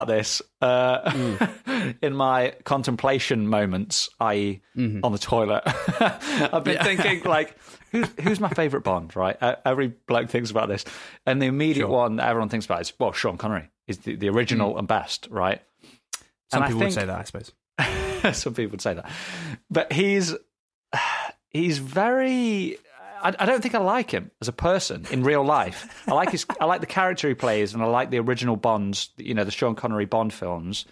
this in my contemplation moments, i.e. on the toilet. I've been thinking, like, who's my favourite Bond, right? Every bloke thinks about this. And the immediate one that everyone thinks about is, well, Sean Connery is the original and best, right? Some people would say that, I suppose. Some people would say that. But he's very... I don't think I like him as a person in real life. I like the character he plays, and I like the original Bonds, the Sean Connery Bond films.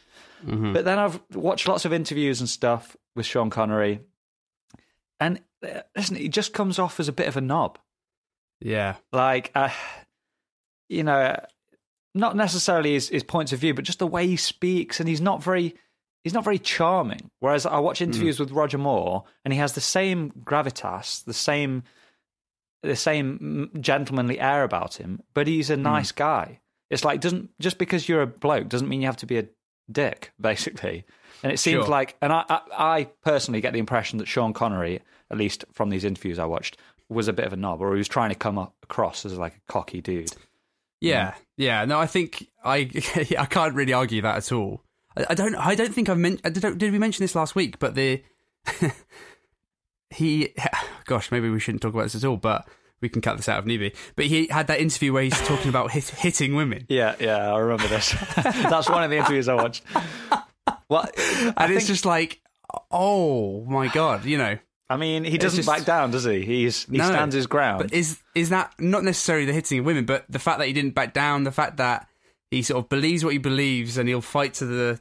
Mm-hmm. But then I've watched lots of interviews and stuff with Sean Connery, and listen, he just comes off as a bit of a knob. Yeah, like not necessarily his points of view, but just the way he speaks, and he's not very charming. Whereas I watch interviews with Roger Moore, and he has the same gravitas, the same gentlemanly air about him, but he's a nice guy. It's like, just because you're a bloke doesn't mean you have to be a dick, basically. And it seems like, and I personally get the impression that Sean Connery, at least from these interviews I watched, was a bit of a knob, or he was trying to come across as like a cocky dude. Yeah. No, I think I can't really argue that at all. I don't think I've mentioned. Did we mention this last week? But gosh, maybe we shouldn't talk about this at all, but we can cut this out if need be. But he had that interview where he's talking about hitting women. Yeah, I remember this. That's one of the interviews I watched. It's just like, oh my God, I mean, he doesn't back down, does he? He stands his ground. But is that not necessarily the hitting of women, but the fact that he didn't back down, the fact that he sort of believes what he believes, and he'll fight to the...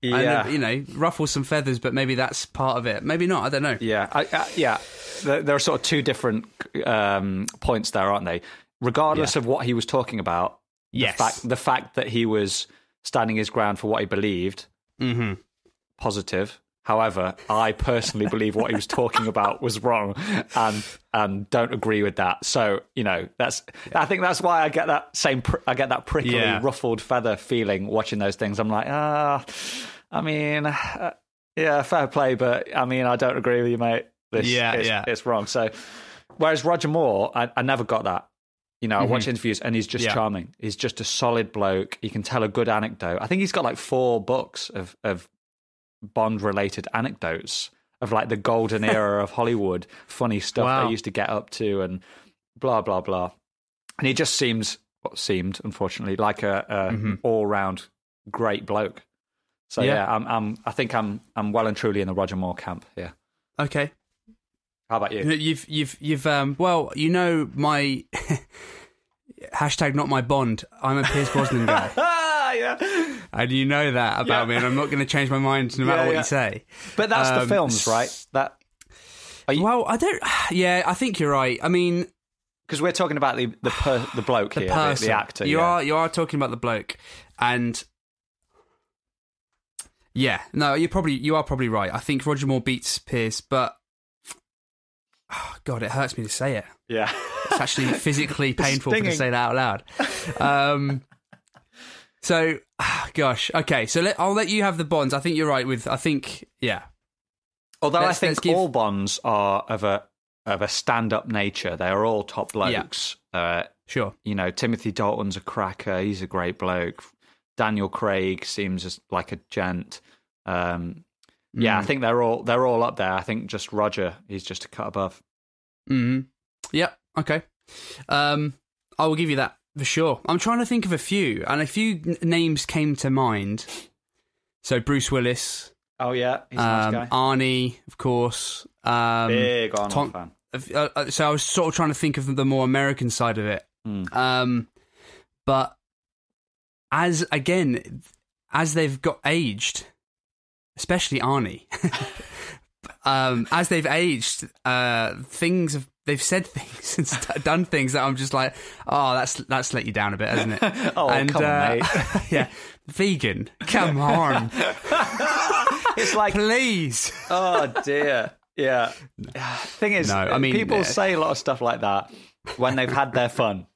Yeah. Ruffle some feathers, but maybe that's part of it. Maybe not, I don't know. Yeah, there are sort of two different points there, aren't they? Regardless of what he was talking about, the fact that he was standing his ground for what he believed, positive. However, I personally believe what he was talking about was wrong, and don't agree with that. So, I think that's why I get that prickly, ruffled feather feeling watching those things. I'm like, fair play, but I mean, I don't agree with you, mate. It's wrong. So, whereas Roger Moore, I never got that. I watch interviews and he's just charming. He's just a solid bloke. You can tell a good anecdote. I think he's got like 4 books of Bond-related anecdotes of like the golden era of Hollywood, funny stuff they used to get up to, and blah blah blah. And he just seemed, unfortunately, like a all-round great bloke. So I think I'm well and truly in the Roger Moore camp here. Okay. How about you? You've my hashtag not my Bond. I'm a Pierce Brosnan guy. Yeah. And you know that about me, and I'm not going to change my mind no matter what you say. But that's the films, right? Well, I don't. Yeah, I think you're right. I mean, because we're talking about the bloke here, the actor. You are talking about the bloke, and you are probably right. I think Roger Moore beats Pierce, but God, it hurts me to say it. Yeah, it's actually physically painful to say that out loud. So, gosh, okay. So I'll let you have the Bonds. I think you're right with. Although I think all Bonds are of a stand-up nature. They are all top blokes. Yeah. Sure. Timothy Dalton's a cracker. He's a great bloke. Daniel Craig seems just like a gent. I think they're all up there. I think just Roger, he's just a cut above. Yeah. Okay. I will give you that. For sure. I'm trying to think of a few, and a few names came to mind. So Bruce Willis. Oh, yeah. He's a nice guy. Arnie, of course. Big Arnold fan. So I was sort of trying to think of the more American side of it. But as they've got aged, especially Arnie, as they've aged, they've said things and done things that I'm just like, oh, that's let you down a bit, hasn't it? Come on, mate. Yeah, vegan, come on. It's like, please. Oh dear. Yeah. Thing is, people say a lot of stuff like that when they've had their fun,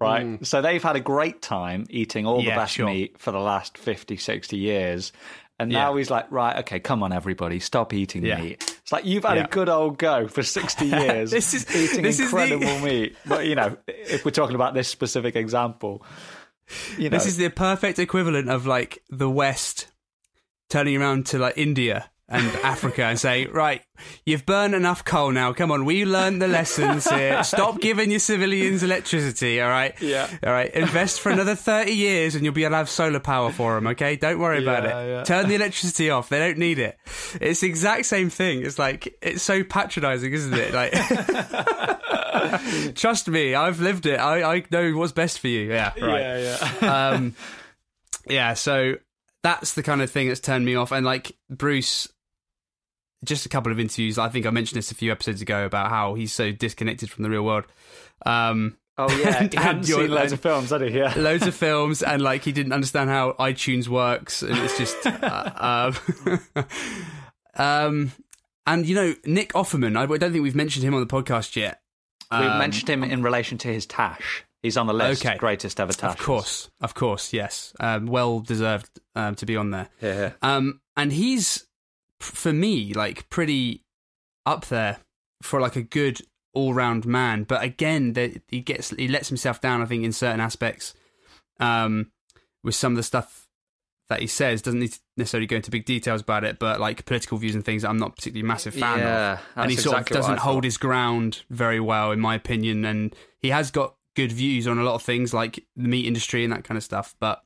right? So they've had a great time eating all the best meat for the last 50, 60 years. And now he's like, right, okay, come on, everybody, stop eating meat. It's like, you've had a good old go for 60 years eating incredible meat. But, if we're talking about this specific example. This is the perfect equivalent of like the West turning around to like India and Africa and say, right, you've burned enough coal now. Come on, we learned the lessons here. Stop giving your civilians electricity, all right? Yeah. All right, invest for another 30 years and you'll be able to have solar power for them, okay? Don't worry about it. Yeah. Turn the electricity off. They don't need it. It's the exact same thing. It's like, it's so patronising, isn't it? Like, trust me, I've lived it. I know what's best for you. Yeah, right. Yeah, so that's the kind of thing that's turned me off. And like Bruce, just a couple of interviews, I think I mentioned this a few episodes ago about how he's so disconnected from the real world. Oh yeah, he hadn't seen loads of films, had he? Yeah, loads of films, and like he didn't understand how iTunes works, and it's just and you know, Nick Offerman, I don't think we've mentioned him on the podcast yet. We've mentioned him in relation to his tash. He's on the list. Okay. Greatest ever tash. Of course, yes. Well deserved to be on there. Yeah. And he's, for me, like pretty up there for like a good all-round man. But again, he lets himself down, I think, in certain aspects. With some of the stuff that he says, doesn't need to necessarily go into big details about it, but like political views and things that I'm not particularly a massive fan of. And he sort of doesn't hold his ground very well, in my opinion. And he has got good views on a lot of things like the meat industry and that kind of stuff. But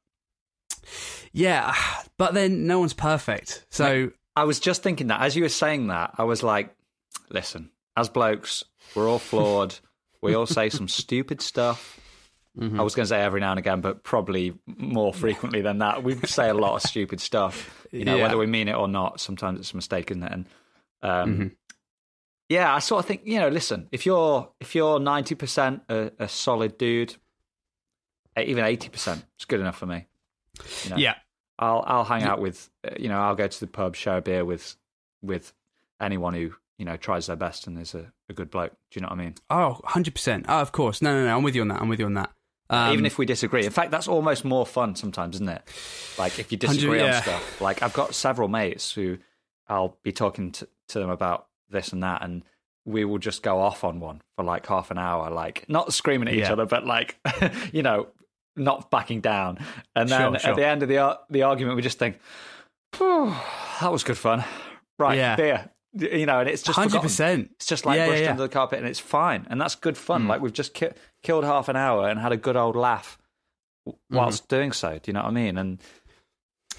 yeah, but then no one's perfect. So I was just thinking that as you were saying that, I was like, listen, as blokes, we're all flawed. We all say some stupid stuff. Mm-hmm. I was going to say every now and again, but probably more frequently than that. We say a lot of stupid stuff, you know, whether we mean it or not. Sometimes it's a mistake, isn't it? And yeah, I sort of think, you know, listen, if you're 90% a solid dude, even 80%, it's good enough for me. You know? Yeah, I'll hang out with, you know, I'll go to the pub, share a beer with anyone who, you know, tries their best and is a good bloke. Do you know what I mean? Oh, 100%. Oh, of course. No. I'm with you on that. Even if we disagree. In fact, that's almost more fun sometimes, isn't it? Like if you disagree on stuff. Like I've got several mates who I'll be talking to them about this and that, and we will just go off on one for like half an hour, like not screaming at each other, but like, you know, not backing down. And then at the end of the argument, we just think, that was good fun. Right, beer. You know, and it's just 100%. It's just like brushed under the carpet, and it's fine, and that's good fun. Like we've just killed half an hour and had a good old laugh whilst doing so. Do you know what I mean? And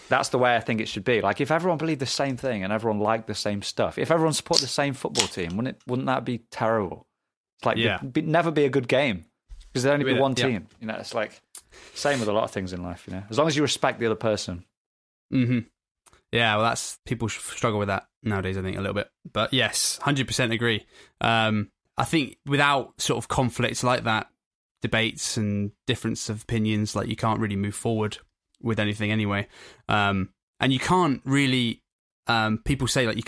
that's the way I think it should be. Like if everyone believed the same thing and everyone liked the same stuff, if everyone supported the same football team, wouldn't that be terrible? It's like it'd never be a good game because there'd only be one team. You know, it's like same with a lot of things in life. You know, as long as you respect the other person. Mm-hmm. Yeah, well, that's people struggle with that nowadays, I think, a little bit. But yes, 100% agree. I think without sort of conflicts like that, debates and difference of opinions, like you can't really move forward with anything anyway. And you can't really, people say like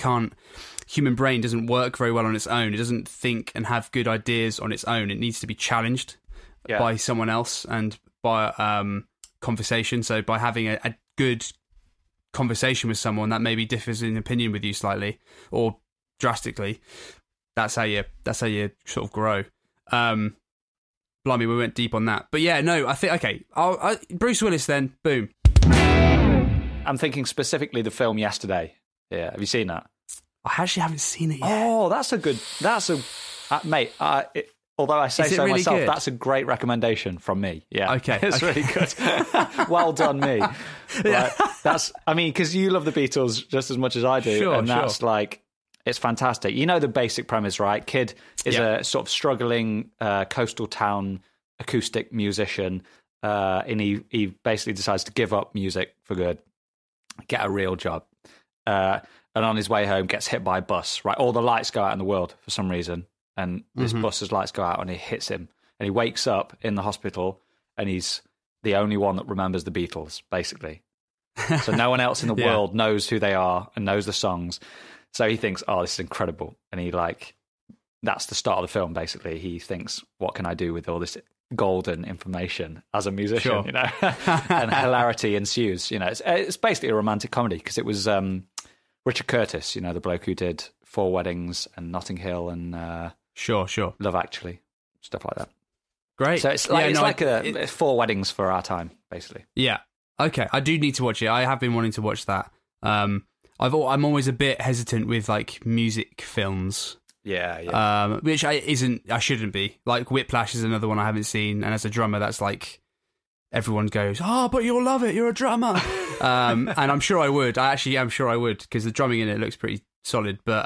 human brain doesn't work very well on its own. It doesn't think and have good ideas on its own. It needs to be challenged by someone else and by conversation. So by having a good conversation with someone that maybe differs in opinion with you slightly or drastically, that's how you sort of grow. Blimey, we went deep on that, but yeah, no, I think okay. Bruce Willis, then boom. I'm thinking specifically the film Yesterday. Yeah, have you seen that? I actually haven't seen it yet. Oh, mate. Although I say so really myself, good? That's a great recommendation from me. Yeah, okay, it's really good. Well done, me. Right? I mean, because you love the Beatles just as much as I do, and that's like, it's fantastic. You know the basic premise, right? Kid is a sort of struggling coastal town acoustic musician, and he basically decides to give up music for good, get a real job, and on his way home gets hit by a bus. Right, all the lights go out in the world for some reason. And this bus's lights go out and it hits him. And he wakes up in the hospital and he's the only one that remembers the Beatles, basically. So no one else in the world knows who they are and knows the songs. So he thinks, oh, this is incredible. And that's the start of the film, basically. He thinks, what can I do with all this golden information as a musician, you know? And hilarity ensues, you know. It's basically a romantic comedy because it was Richard Curtis, you know, the bloke who did Four Weddings and Notting Hill and... Sure. Love Actually, stuff like that. Great. So it's like it's 4 weddings for our time, basically. Yeah. Okay, I do need to watch it. I have been wanting to watch that. I'm always a bit hesitant with like music films. Yeah. Which I shouldn't be. Like Whiplash is another one I haven't seen, and as a drummer, that's like everyone goes, "Oh, but you'll love it. You're a drummer." And I'm sure I would. I actually am sure I would, because the drumming in it looks pretty solid. But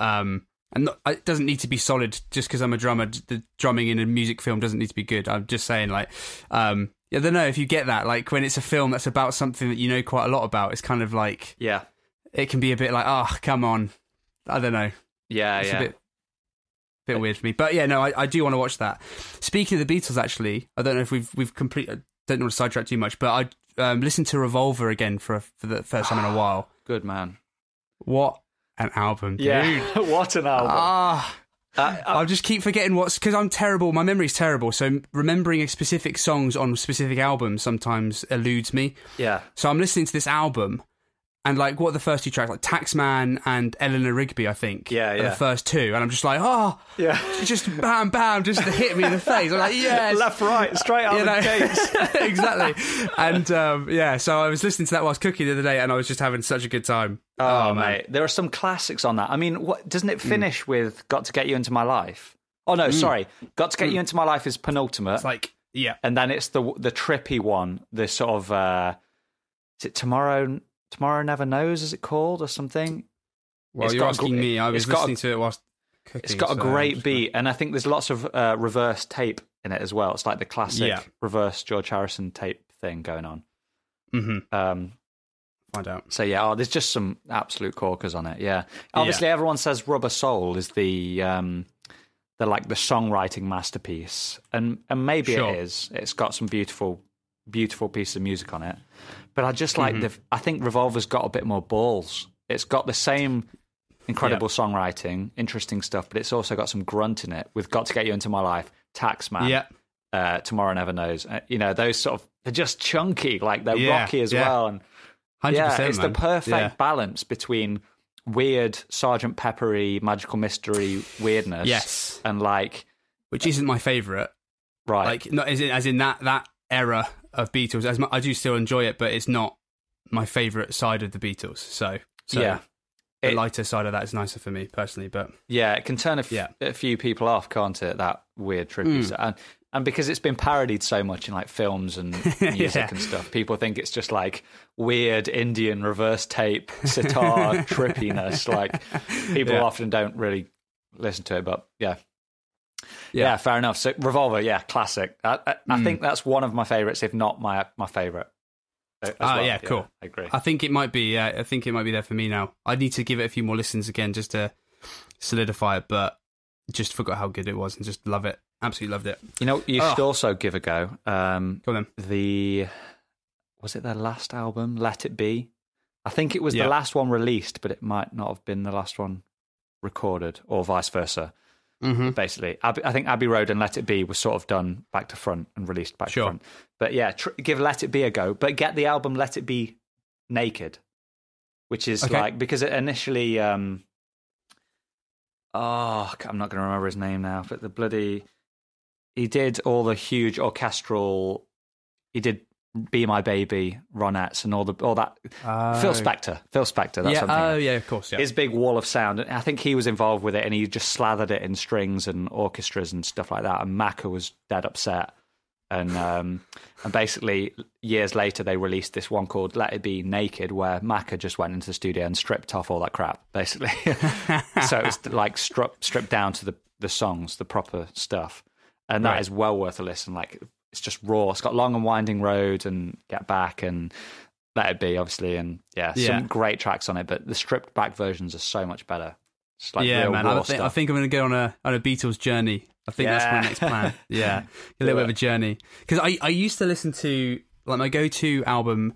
it doesn't need to be solid just because I'm a drummer. The drumming in a music film doesn't need to be good. I'm just saying, like, I don't know if you get that. Like when it's a film that's about something that you know quite a lot about, it's kind of like, it can be a bit like, oh, come on. I don't know. It's a bit weird for me. But yeah, no, I do want to watch that. Speaking of the Beatles, actually, I don't know if we've completely, I don't want to sidetrack too much, but I listened to Revolver again for the first time in a while. Good man. What an album, dude. Yeah, what an album. I just keep forgetting because I'm terrible. My memory's terrible. So remembering specific songs on specific albums sometimes eludes me. Yeah. So I'm listening to this album, and like, what are the first 2 tracks? Like Taxman and Eleanor Rigby, I think. Yeah. Are the first 2. And I'm just like, just bam, bam, just to hit me in the face. I'm like, yes. Left, right, straight out the gates. Exactly. And so I was listening to that while I was cooking the other day, and I was just having such a good time. Oh, mate. There are some classics on that. I mean, doesn't it finish with Got to Get You Into My Life? Oh, no, sorry. Got to Get You Into My Life is penultimate. It's like, yeah. And then it's the trippy one, the sort of, is it Tomorrow Never Knows, is it called, or something? Well, you're asking me. I was listening to it whilst cooking. It's got a great beat, and I think there's lots of reverse tape in it as well. It's like the classic reverse George Harrison tape thing going on. Mm-hmm. Find out. So yeah, there's just some absolute corkers on it. Yeah, obviously everyone says Rubber Soul is the songwriting masterpiece, and maybe it is. It's got some beautiful pieces of music on it. But I just like I think Revolver's got a bit more balls. It's got the same incredible songwriting, interesting stuff, but it's also got some grunt in it with Got to Get You Into My Life, Taxman, Tomorrow Never Knows. Those sort of, they're just chunky, like they're rocky as well. And 100%, it's the perfect balance between weird Sgt. Peppery, magical mystery weirdness. Yes. And like... Which isn't my favourite. Right. Like, not as in that era of Beatles. I do still enjoy it, but it's not my favourite side of the Beatles. So yeah, the lighter side of that is nicer for me personally. But yeah, it can turn a few people off, can't it? That weird trippy and because it's been parodied so much in like films and music and stuff, people think it's just like weird Indian reverse tape sitar trippiness. Like people often don't really listen to it, but yeah, fair enough. So Revolver, classic. I think that's one of my favourites, if not my favourite. Well. Cool. I agree. I think it might be. I think it might be there for me now. I need to give it a few more listens again just to solidify it, but just forgot how good it was and just love it. Absolutely loved it. You should also give a go. Go on then. Was it their last album, Let It Be? I think it was the last one released, but it might not have been the last one recorded, or vice versa. Mm-hmm. Basically, I think Abbey Road and Let It Be was sort of done back to front and released back to front. But yeah, give Let It Be a go, but get the album Let It Be naked, which is like, because it initially, I'm not going to remember his name now, but he did all the huge orchestral, he did Be My Baby, Ronettes, and all that. Phil Spector, that's something. Oh, yeah, of course. Yeah. His big wall of sound. And I think he was involved with it, and he just slathered it in strings and orchestras and stuff like that. And Macca was dead upset. And basically, years later, they released this one called Let It Be Naked, where Macca just went into the studio and stripped off all that crap, basically. So it was like stripped down to the songs, the proper stuff. And that is well worth a listen. Like, it's just raw. It's got Long and Winding Road and Get Back and Let It Be, obviously. And some great tracks on it, but the stripped back versions are so much better. It's like real man. raw I stuff. think I'm going to go on a Beatles journey. I think that's my next plan. Yeah. A little bit of a journey. Because I used to listen to, like, my go-to album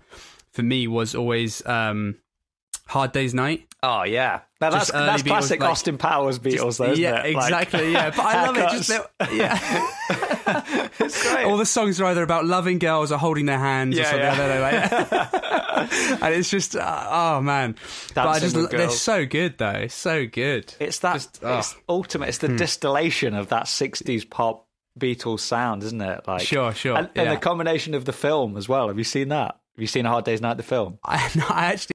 for me was always Hard Day's Night. Oh, yeah. Now, that's classic like, Austin Powers Beatles, though, isn't it? Exactly, But I love it. It's great. All the songs are either about loving girls or holding their hands or something. I don't know. And it's just, oh, man. They're so good, though. It's so good. It's that, it's ultimate. It's the distillation of that 60s pop Beatles sound, isn't it? Like sure. And the combination of the film as well. Have you seen that? Have you seen A Hard Day's Night, the film? I actually